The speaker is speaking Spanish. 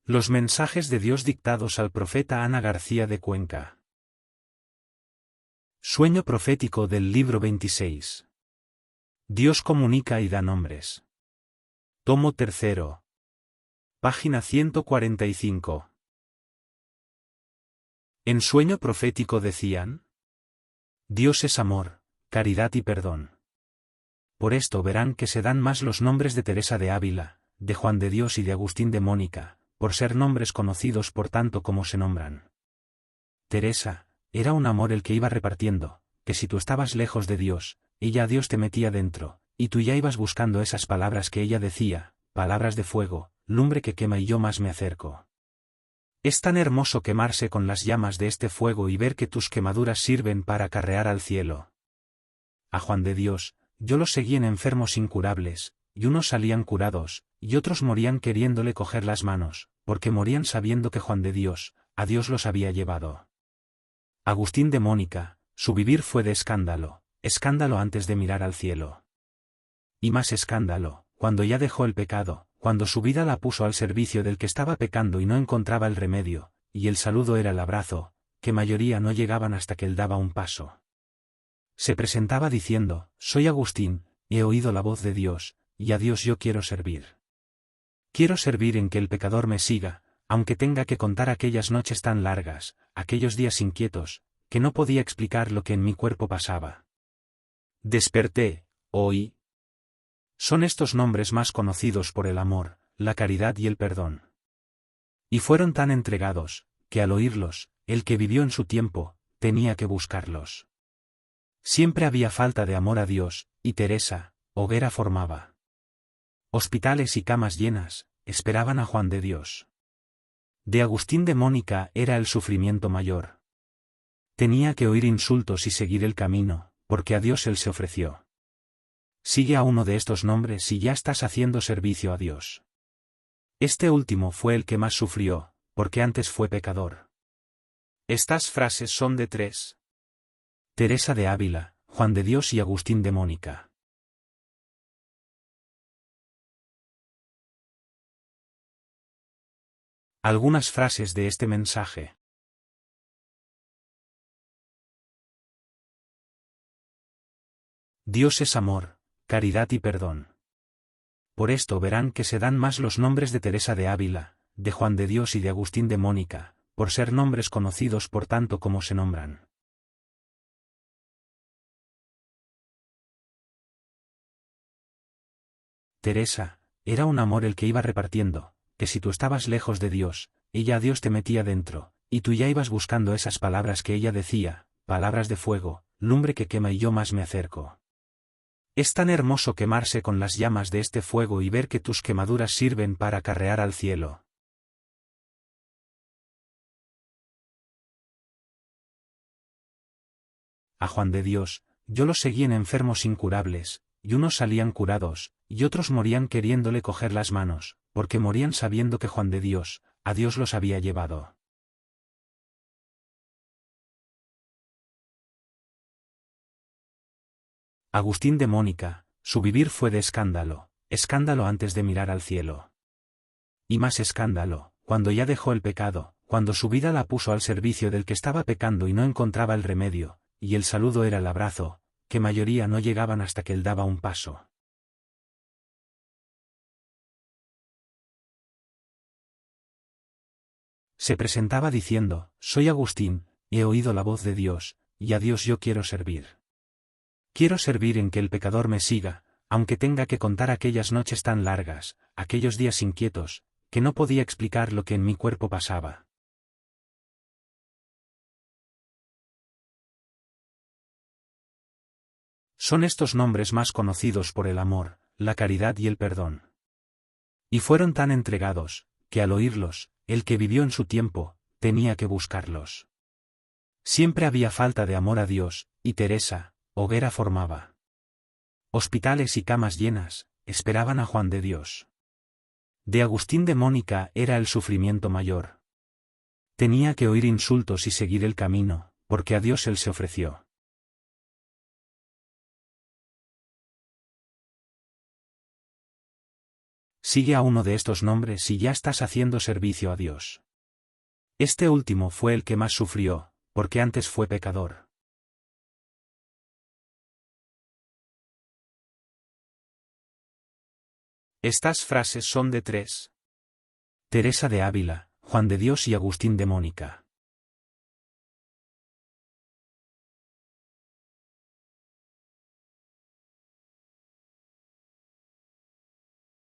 Los mensajes de Dios dictados al profeta Ana García de Cuenca. Sueño profético del libro 26. Dios comunica y da nombres. Tomo 3. Página 145. En sueño profético decían: Dios es amor, caridad y perdón. Por esto verán que se dan más los nombres de Teresa de Ávila, de Juan de Dios y de Agustín de Mónica, por ser nombres conocidos por tanto como se nombran. Teresa, era un amor el que iba repartiendo, que si tú estabas lejos de Dios, ella a Dios te metía dentro, y tú ya ibas buscando esas palabras que ella decía, palabras de fuego, lumbre que quema y yo más me acerco. Es tan hermoso quemarse con las llamas de este fuego y ver que tus quemaduras sirven para acarrear al cielo. A Juan de Dios, yo los seguí en enfermos incurables, y unos salían curados, y otros morían queriéndole coger las manos, porque morían sabiendo que Juan de Dios, a Dios los había llevado. Agustín de Mónica, su vivir fue de escándalo, escándalo antes de mirar al cielo. Y más escándalo, cuando ya dejó el pecado, cuando su vida la puso al servicio del que estaba pecando y no encontraba el remedio, y el saludo era el abrazo, que mayoría no llegaban hasta que él daba un paso. Se presentaba diciendo: soy Agustín, he oído la voz de Dios, y a Dios yo quiero servir. Quiero servir en que el pecador me siga, aunque tenga que contar aquellas noches tan largas, aquellos días inquietos, que no podía explicar lo que en mi cuerpo pasaba. Desperté, oí. Son estos nombres más conocidos por el amor, la caridad y el perdón. Y fueron tan entregados, que al oírlos, el que vivió en su tiempo, tenía que buscarlos. Siempre había falta de amor a Dios, y Teresa, hoguera formaba. Hospitales y camas llenas, esperaban a Juan de Dios. De Agustín de Mónica era el sufrimiento mayor. Tenía que oír insultos y seguir el camino, porque a Dios él se ofreció. Sigue a uno de estos nombres y ya estás haciendo servicio a Dios. Este último fue el que más sufrió, porque antes fue pecador. Estas frases son de 3. Teresa de Ávila, Juan de Dios y Agustín de Mónica. Algunas frases de este mensaje. Dios es amor, caridad y perdón. Por esto verán que se dan más los nombres de Teresa de Ávila, de Juan de Dios y de Agustín de Mónica, por ser nombres conocidos por tanto como se nombran. Teresa, era un amor el que iba repartiendo, que si tú estabas lejos de Dios, ella a Dios te metía dentro, y tú ya ibas buscando esas palabras que ella decía, palabras de fuego, lumbre que quema y yo más me acerco. Es tan hermoso quemarse con las llamas de este fuego y ver que tus quemaduras sirven para acarrear al cielo. A Juan de Dios, yo los seguí en enfermos incurables, y unos salían curados, y otros morían queriéndole coger las manos, porque morían sabiendo que Juan de Dios, a Dios los había llevado. Agustín de Mónica, su vivir fue de escándalo, escándalo antes de mirar al cielo. Y más escándalo, cuando ya dejó el pecado, cuando su vida la puso al servicio del que estaba pecando y no encontraba el remedio, y el saludo era el abrazo, que mayoría no llegaban hasta que él daba un paso. Se presentaba diciendo: soy Agustín, he oído la voz de Dios, y a Dios yo quiero servir. Quiero servir en que el pecador me siga, aunque tenga que contar aquellas noches tan largas, aquellos días inquietos, que no podía explicar lo que en mi cuerpo pasaba. Son estos nombres más conocidos por el amor, la caridad y el perdón. Y fueron tan entregados, que al oírlos, el que vivió en su tiempo, tenía que buscarlos. Siempre había falta de amor a Dios, y Teresa, hoguera formaba. Hospitales y camas llenas, esperaban a Juan de Dios. De Agustín de Mónica era el sufrimiento mayor. Tenía que oír insultos y seguir el camino, porque a Dios él se ofreció. Sigue a uno de estos nombres y ya estás haciendo servicio a Dios. Este último fue el que más sufrió, porque antes fue pecador. Estas frases son de tres: Teresa de Ávila, Juan de Dios y Agustín de Mónica.